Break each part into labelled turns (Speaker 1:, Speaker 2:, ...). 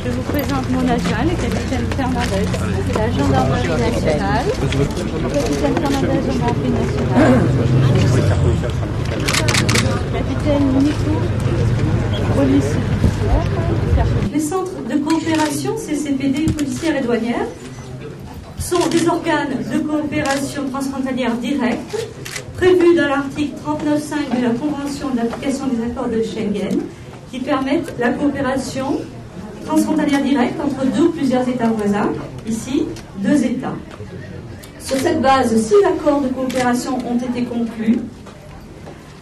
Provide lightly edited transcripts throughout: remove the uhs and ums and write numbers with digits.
Speaker 1: Je vous présente mon agent, le capitaine Fernandez, de la gendarmerie nationale. Le capitaine Fernandez, gendarmerie nationale. Capitaine Nico, police.
Speaker 2: Les centres de coopération CCPD policière et douanière sont des organes de coopération transfrontalière directe prévus dans l'article 39.5 de la Convention d'application des accords de Schengen qui permettent la coopération transfrontalière directe entre deux ou plusieurs États voisins, ici, 2 États. Sur cette base, 6 accords de coopération ont été conclus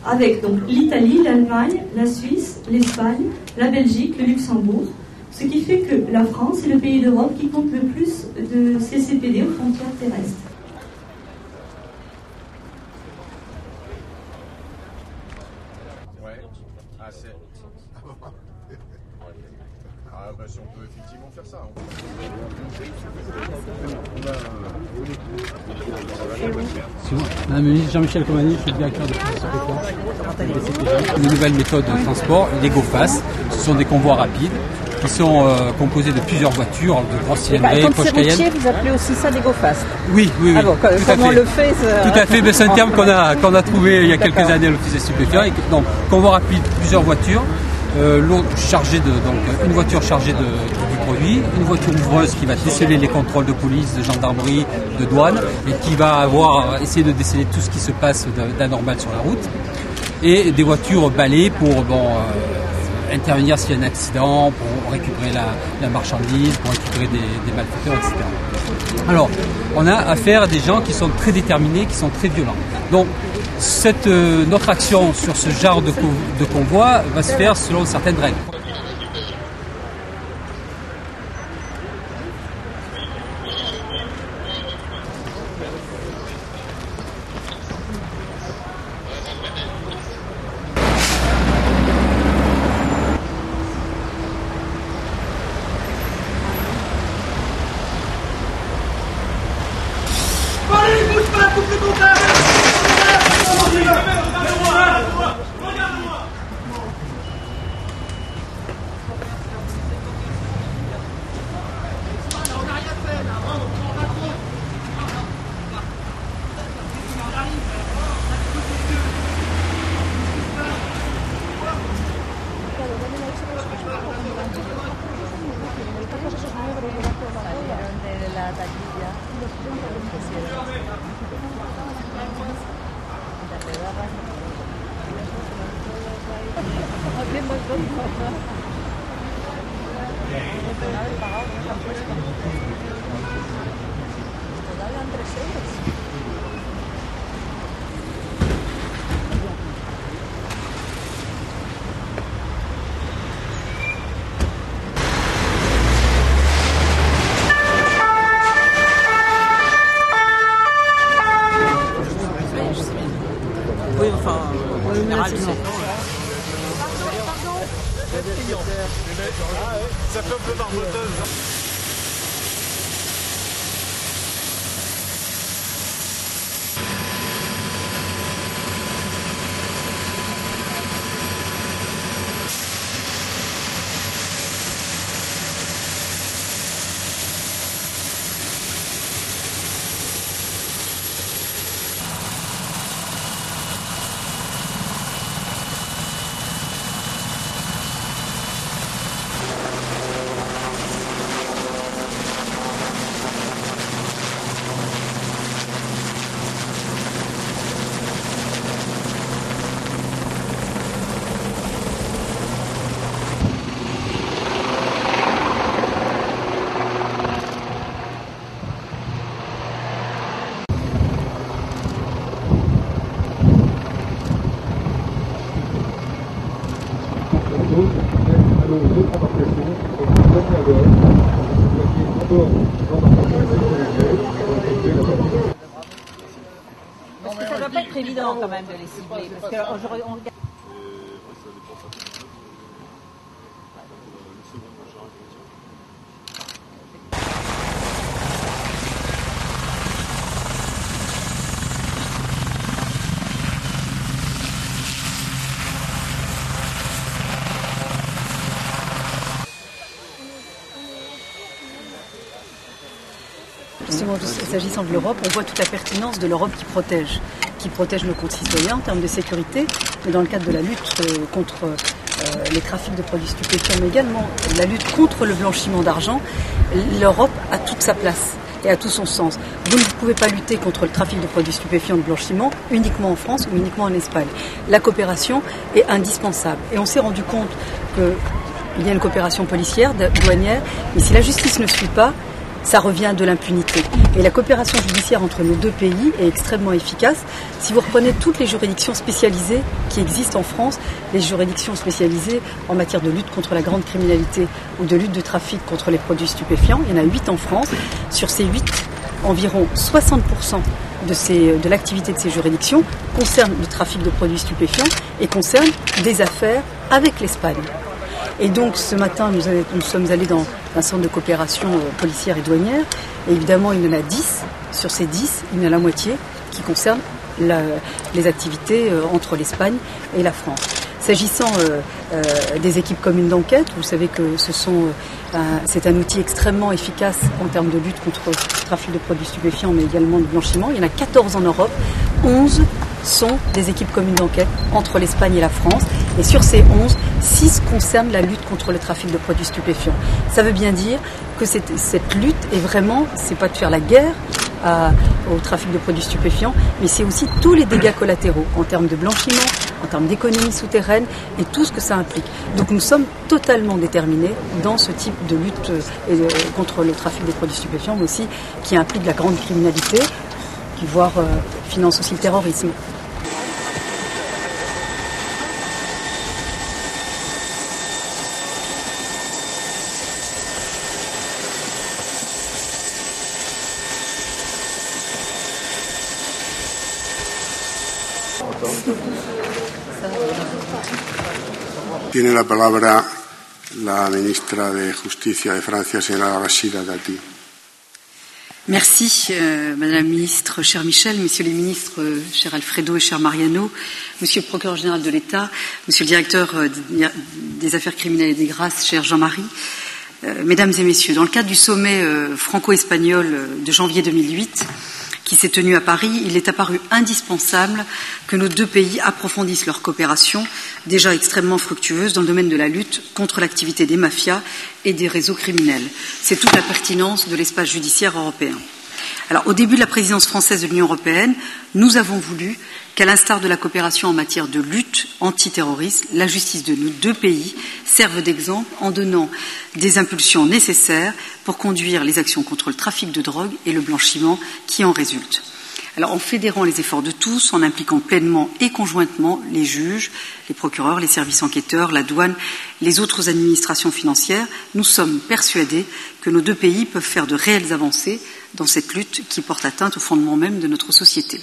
Speaker 2: avec donc l'Italie, l'Allemagne, la Suisse, l'Espagne, la Belgique, le Luxembourg, ce qui fait que la France est le pays d'Europe qui compte le plus de CCPD aux frontières terrestres.
Speaker 3: Si on peut effectivement faire ça.
Speaker 4: Madame la ministre, Jean-Michel Comani, je suis directeur de police. Les nouvelles méthodes de transport, les GoFast, ce sont des convois rapides qui sont composés de plusieurs voitures, de grosses cylindrées, Porsche Cayenne.
Speaker 5: Vous appelez aussi ça des GoFast?
Speaker 4: Oui, oui, oui.
Speaker 5: Ah bon, comment on le fait
Speaker 4: Tout à fait, c'est un terme qu'on a trouvé il y a quelques années à l'Office des stupéfiants. Donc, convoi rapide, plusieurs voitures. Une voiture chargée du produit, une voiture ouvreuse qui va déceler les contrôles de police, de gendarmerie, de douane et qui va essayer de déceler tout ce qui se passe d'anormal sur la route, et des voitures balais pour intervenir s'il y a un accident, pour récupérer la marchandise, pour récupérer des malfaiteurs, etc. Alors, on a affaire à des gens qui sont très déterminés, qui sont très violents. Donc, notre action sur ce genre de convoi va se faire selon certaines règles.
Speaker 5: Oui, enfin, en général, c'est...
Speaker 3: Ça fait un peu barboteuse.
Speaker 5: Parce que ça doit pas être évident quand même de les cibler, parce que on regarde...
Speaker 6: Justement, s'agissant de l'Europe, on voit toute la pertinence de l'Europe qui protège nos concitoyens en termes de sécurité, mais dans le cadre de la lutte contre les trafics de produits stupéfiants, mais également la lutte contre le blanchiment d'argent, l'Europe a toute sa place et a tout son sens. Vous ne pouvez pas lutter contre le trafic de produits stupéfiants de blanchiment uniquement en France ou uniquement en Espagne. La coopération est indispensable. Et on s'est rendu compte qu'il y a une coopération policière, douanière, mais si la justice ne suit pas, ça revient de l'impunité. Et la coopération judiciaire entre nos deux pays est extrêmement efficace. Si vous reprenez toutes les juridictions spécialisées qui existent en France, les juridictions spécialisées en matière de lutte contre la grande criminalité ou de lutte de trafic contre les produits stupéfiants, il y en a 8 en France. Sur ces 8, environ 60% de l'activité de ces juridictions concerne le trafic de produits stupéfiants et concerne des affaires avec l'Espagne. Et donc ce matin, nous sommes allés dans un centre de coopération policière et douanière. Et évidemment, il y en a 10. Sur ces 10, il y en a la moitié qui concerne les activités entre l'Espagne et la France. S'agissant des équipes communes d'enquête, vous savez que c'est un outil extrêmement efficace en termes de lutte contre le trafic de produits stupéfiants, mais également de blanchiment. Il y en a 14 en Europe, 11 sont des équipes communes d'enquête entre l'Espagne et la France. Et sur ces 11, 6 concernent la lutte contre le trafic de produits stupéfiants. Ça veut bien dire que cette lutte est vraiment, c'est pas de faire la guerre au trafic de produits stupéfiants, mais c'est aussi tous les dégâts collatéraux en termes de blanchiment, en termes d'économie souterraine et tout ce que ça implique. Donc nous sommes totalement déterminés dans ce type de lutte contre le trafic des produits stupéfiants, mais aussi qui implique la grande criminalité, qui voire finance aussi le terrorisme.
Speaker 7: Tiene la palabra la ministra de Justicia de Francia, señora Rachida Dati.
Speaker 6: Merci, Madame la Ministre, cher Michel, Messieurs les Ministres, cher Alfredo et cher Mariano, Monsieur le Procureur Général de l'État, Monsieur le Directeur des Affaires criminelles et des grâces, cher Jean-Marie, Mesdames et Messieurs, dans le cadre du sommet franco-espagnol de janvier 2008, qui s'est tenu à Paris, il est apparu indispensable que nos deux pays approfondissent leur coopération, déjà extrêmement fructueuse dans le domaine de la lutte contre l'activité des mafias et des réseaux criminels. C'est toute la pertinence de l'espace judiciaire européen. Alors, au début de la présidence française de l'Union européenne, nous avons voulu qu'à l'instar de la coopération en matière de lutte antiterroriste, la justice de nos deux pays serve d'exemple en donnant des impulsions nécessaires pour conduire les actions contre le trafic de drogue et le blanchiment qui en résultent. Alors, en fédérant les efforts de tous, en impliquant pleinement et conjointement les juges, les procureurs, les services enquêteurs, la douane, les autres administrations financières, nous sommes persuadés que nos deux pays peuvent faire de réelles avancées dans cette lutte qui porte atteinte au fondement même de notre société.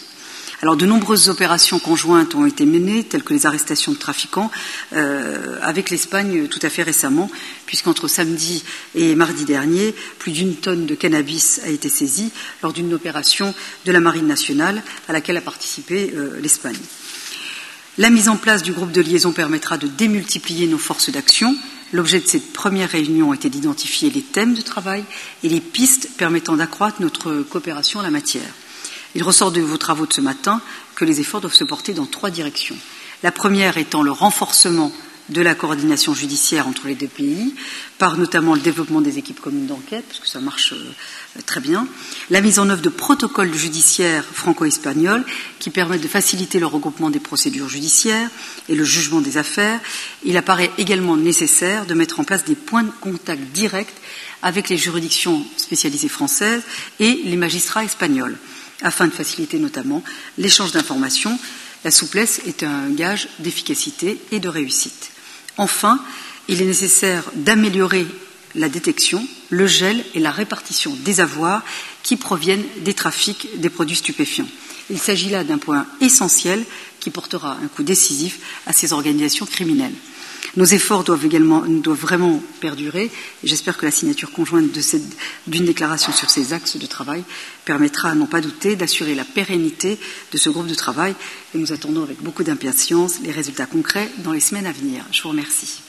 Speaker 6: Alors, de nombreuses opérations conjointes ont été menées, telles que les arrestations de trafiquants, avec l'Espagne tout à fait récemment, puisqu'entre samedi et mardi dernier, plus d'1 tonne de cannabis a été saisie lors d'une opération de la Marine nationale à laquelle a participé l'Espagne. La mise en place du groupe de liaison permettra de démultiplier nos forces d'action. L'objet de cette première réunion était d'identifier les thèmes de travail et les pistes permettant d'accroître notre coopération en la matière. Il ressort de vos travaux de ce matin que les efforts doivent se porter dans 3 directions. La première étant le renforcement de la coordination judiciaire entre les deux pays, par notamment le développement des équipes communes d'enquête, parce que ça marche très bien, la mise en œuvre de protocoles judiciaires franco-espagnols qui permettent de faciliter le regroupement des procédures judiciaires et le jugement des affaires. Il apparaît également nécessaire de mettre en place des points de contact directs avec les juridictions spécialisées françaises et les magistrats espagnols, afin de faciliter notamment l'échange d'informations. La souplesse est un gage d'efficacité et de réussite. Enfin, il est nécessaire d'améliorer la détection, le gel et la répartition des avoirs qui proviennent des trafics des produits stupéfiants. Il s'agit là d'un point essentiel qui portera un coup décisif à ces organisations criminelles. Nos efforts doivent vraiment perdurer et j'espère que la signature conjointe d'une déclaration sur ces axes de travail permettra, à n'en pas douter, d'assurer la pérennité de ce groupe de travail et nous attendons avec beaucoup d'impatience les résultats concrets dans les semaines à venir. Je vous remercie.